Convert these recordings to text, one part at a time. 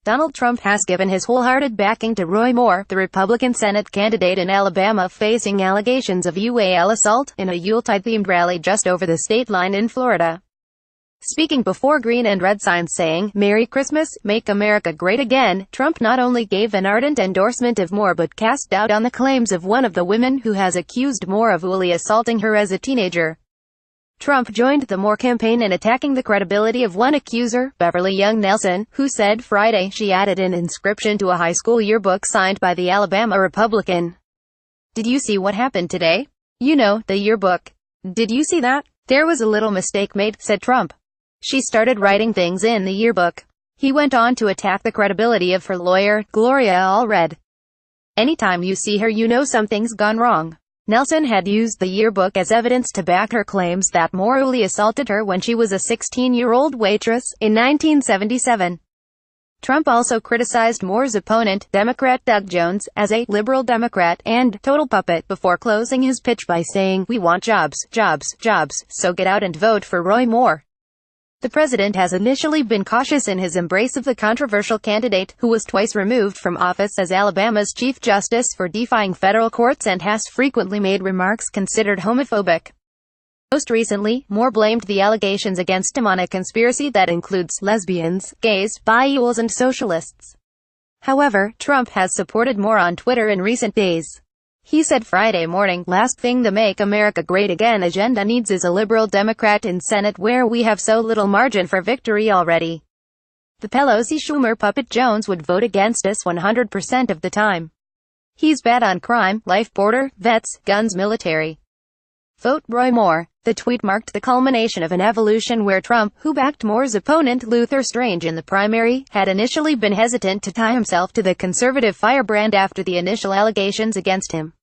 Donald Trump has given his wholehearted backing to Roy Moore, the Republican Senate candidate in Alabama facing allegations of ually assault, in a Yuletide-themed rally just over the state line in Florida. Speaking before green and red signs saying, "Merry Christmas, Make America Great Again," Trump not only gave an ardent endorsement of Moore but cast doubt on the claims of one of the women who has accused Moore of ually assaulting her as a teenager. Trump joined the Moore campaign in attacking the credibility of one accuser, Beverly Young Nelson, who said Friday she added an inscription to a high school yearbook signed by the Alabama Republican. "Did you see what happened today? You know, the yearbook. Did you see that? There was a little mistake made," said Trump. "She started writing things in the yearbook." He went on to attack the credibility of her lawyer, Gloria Allred. "Anytime you see her you know something's gone wrong." Nelson had used the yearbook as evidence to back her claims that Moore ually assaulted her when she was a 16-year-old waitress, in 1977. Trump also criticized Moore's opponent, Democrat Doug Jones, as a liberal Democrat and total puppet, before closing his pitch by saying, "We want jobs, jobs, jobs, so get out and vote for Roy Moore." The president has initially been cautious in his embrace of the controversial candidate, who was twice removed from office as Alabama's Chief Justice for defying federal courts and has frequently made remarks considered homophobic. Most recently, Moore blamed the allegations against him on a conspiracy that includes lesbians, gays, bisexuals and socialists. However, Trump has supported Moore on Twitter in recent days. He said Friday morning, "Last thing the Make America Great Again agenda needs is a liberal Democrat in Senate where we have so little margin for victory already. The Pelosi-Schumer puppet Jones would vote against us 100% of the time. He's bad on crime, life, border, vets, guns, military. Vote Roy Moore." The tweet marked the culmination of an evolution where Trump, who backed Moore's opponent Luther Strange in the primary, had initially been hesitant to tie himself to the conservative firebrand after the initial allegations against him.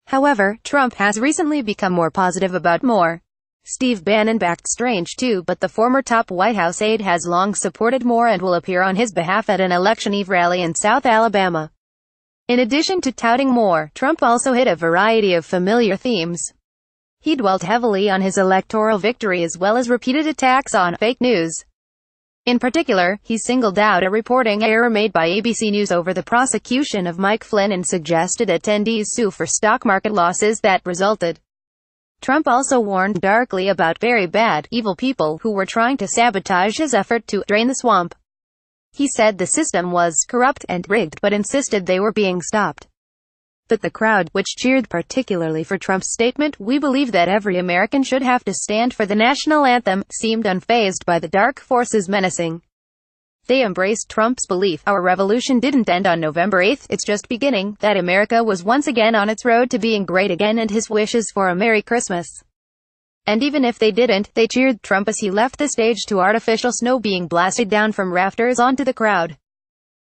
However, Trump has recently become more positive about Moore. Steve Bannon backed Strange too, but the former top White House aide has long supported Moore and will appear on his behalf at an Election Eve rally in South Alabama. In addition to touting Moore, Trump also hit a variety of familiar themes. He dwelt heavily on his electoral victory as well as repeated attacks on fake news. In particular, he singled out a reporting error made by ABC News over the prosecution of Mike Flynn and suggested attendees sue for stock market losses that resulted. Trump also warned darkly about very bad, evil people who were trying to sabotage his effort to drain the swamp. He said the system was corrupt and rigged, but insisted they were being stopped. But the crowd, which cheered particularly for Trump's statement, "We believe that every American should have to stand for the national anthem," seemed unfazed by the dark forces menacing. They embraced Trump's belief, "Our revolution didn't end on November 8th, it's just beginning," that America was once again on its road to being great again, and his wishes for a Merry Christmas. And even if they didn't, they cheered Trump as he left the stage to artificial snow being blasted down from rafters onto the crowd.